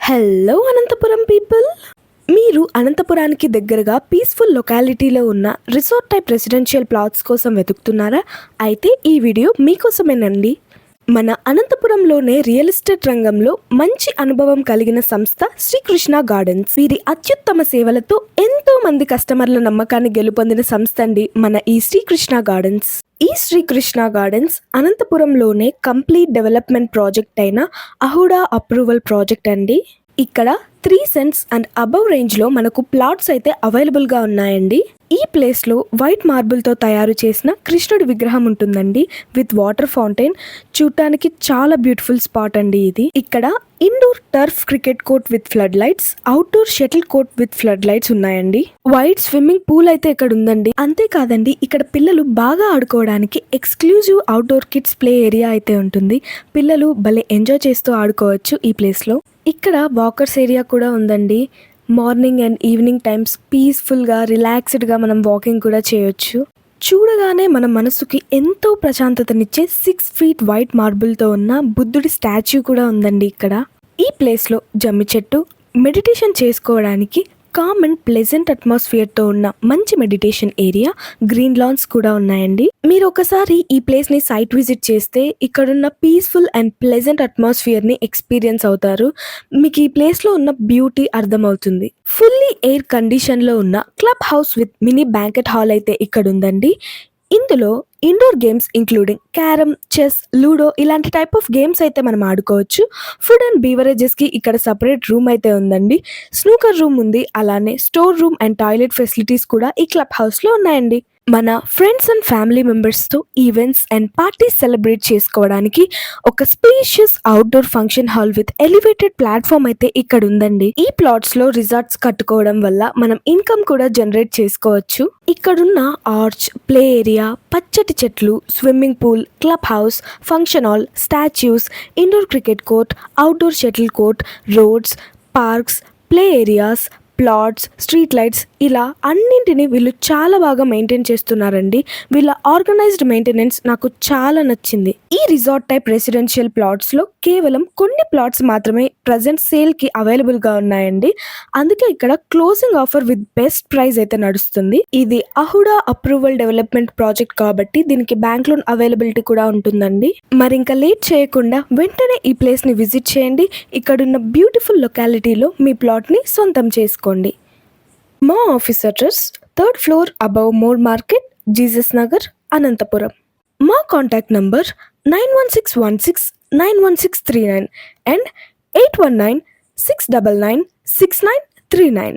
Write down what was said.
Hello Anantapuram people, మీరు అనంతపురానికి దగ్గరగా peaceful లొకాలిటీలో ఉన్న రిసార్ట్ టైప్ రెసిడెన్షియల్ ప్లాట్స్ కోసం వెతుకుతున్నారా? అయితే ఈ వీడియో మీకోసమేనండి. మన అనంతపురంలోనే రియల్ ఎస్టేట్ రంగంలో మంచి అనుభవం కలిగిన సంస్థ శ్రీకృష్ణ గార్డెన్స్. వీరి అత్యుత్తమ సేవలతో ఎంతో మంది కస్టమర్ల నమ్మకాన్ని గెలుపొందిన సంస్థ అండి మన ఈ శ్రీకృష్ణ గార్డెన్స్. ఈ శ్రీకృష్ణ గార్డెన్స్ అనంతపురంలోనే కంప్లీట్ డెవలప్మెంట్ ప్రాజెక్ట్ అయిన అహుడా అప్రూవల్ ప్రాజెక్ట్ అండి. ఇక్కడ 3 సెంట్స్ అండ్ అబవ్ రేంజ్ లో మనకు ప్లాట్స్ అయితే అవైలబుల్ గా ఉన్నాయండి. ఈ ప్లేస్ లో వైట్ మార్బుల్ తో తయారు చేసిన కృష్ణుడి విగ్రహం ఉంటుందండి విత్ వాటర్ ఫౌంటైన్. చూడటానికి చాలా బ్యూటిఫుల్ స్పాట్ అండి ఇది. ఇక్కడ indoor turf cricket court with flood lights, outdoor shuttle court with flood lights ఉన్నాయండి. వైట్ స్విమ్మింగ్ పూల్ అయితే ఇక్కడ ఉందండి. అంతేకాదండి, ఇక్కడ పిల్లలు బాగా ఆడుకోవడానికి exclusive outdoor kids play area అయితే ఉంటుంది. పిల్లలు భలే ఎంజాయ్ చేస్తూ ఆడుకోవచ్చు ఈ ప్లేస్ లో. ఇక్కడ వాకర్స్ ఏరియా కూడా ఉందండి. మార్నింగ్ అండ్ ఈవినింగ్ టైమ్స్ పీస్ఫుల్గా రిలాక్స్డ్గా మనం వాకింగ్ కూడా చేయొచ్చు. చూడగానే మన మనసుకి ఎంతో ప్రశాంతతనిచ్చే 6 ఫీట్ వైట్ మార్బుల్తో ఉన్న బుద్ధుడి స్టాచ్యూ కూడా ఉందండి ఇక్కడ. ఈ ప్లేస్లో జమ్మి చెట్టు, మెడిటేషన్ చేసుకోవడానికి కామ్ అండ్ ప్లెజెంట్ అట్మాస్ఫియర్తో ఉన్న మంచి మెడిటేషన్ ఏరియా, గ్రీన్ లాన్స్ కూడా ఉన్నాయండి. మీరు ఒకసారి ఈ ప్లేస్ని సైట్ విజిట్ చేస్తే ఇక్కడున్న పీస్ఫుల్ అండ్ ప్లెజెంట్ అట్మాస్ఫియర్ని ఎక్స్పీరియన్స్ అవుతారు. మీకు ఈ ప్లేస్లో ఉన్న బ్యూటీ అర్థమవుతుంది. ఫుల్లీ ఎయిర్ కండిషన్లో ఉన్న club house with mini banquet hall అయితే ఇక్కడ ఉందండి. ఇందులో indoor games including carrom, chess, ludo ఇలాంటి టైప్ ఆఫ్ గేమ్స్ అయితే మనం ఆడుకోవచ్చు. ఫుడ్ అండ్ బీవరేజెస్కి ఇక్కడ సపరేట్ రూమ్ అయితే ఉందండి. స్నూకర్ రూమ్ ఉంది, అలానే store room and toilet facilities కూడా ఈ క్లబ్ హౌస్లో ఉన్నాయండి. మన ఫ్రెండ్స్ అండ్ ఫ్యామిలీ మెంబర్స్తో ఈవెంట్స్ అండ్ పార్టీస్ సెలబ్రేట్ చేసుకోవడానికి ఒక spacious outdoor function hall with elevated platform అయితే ఇక్కడ ఉందండి. ఈ ప్లాట్స్లో రిసార్ట్స్ కట్టుకోవడం వల్ల మనం ఇన్కమ్ కూడా జనరేట్ చేసుకోవచ్చు. ఇక్కడున్న ఆర్చ్, ప్లే ఏరియా, పచ్చటి చెట్లు, swimming pool, club house, function hall, statues, indoor cricket court, outdoor shuttle court, roads, parks, play areas, plots, street lights ఇలా అన్నింటినీ వీళ్ళు చాలా బాగా మెయింటైన్ చేస్తున్నారండి. వీళ్ళ ఆర్గనైజ్డ్ మెయింటెనెన్స్ నాకు చాలా నచ్చింది. ఈ రిసార్ట్ టైప్ రెసిడెన్షియల్ ప్లాట్స్లో కేవలం కొన్ని ప్లాట్స్ మాత్రమే ప్రజెంట్ సేల్కి అవైలబుల్గా ఉన్నాయండి. అందుకే ఇక్కడ closing offer with best price అయితే నడుస్తుంది. ఇది అహుడా అప్రూవల్ డెవలప్మెంట్ ప్రాజెక్ట్ కాబట్టి దీనికి బ్యాంక్ లోన్ అవైలబిలిటీ కూడా ఉంటుందండి. మరి ఇంకా లేట్ చేయకుండా వెంటనే ఈ ప్లేస్ని విజిట్ చేయండి. ఇక్కడున్న బ్యూటిఫుల్ లొకాలిటీలో మీ ప్లాట్ని సొంతం చేసుకోండి. మా office address 3rd floor above More market, Jesus Nagar, Anantapuram. మా కాంటాక్ట్ నంబర్ 9161691639 అండ్ 8196996939.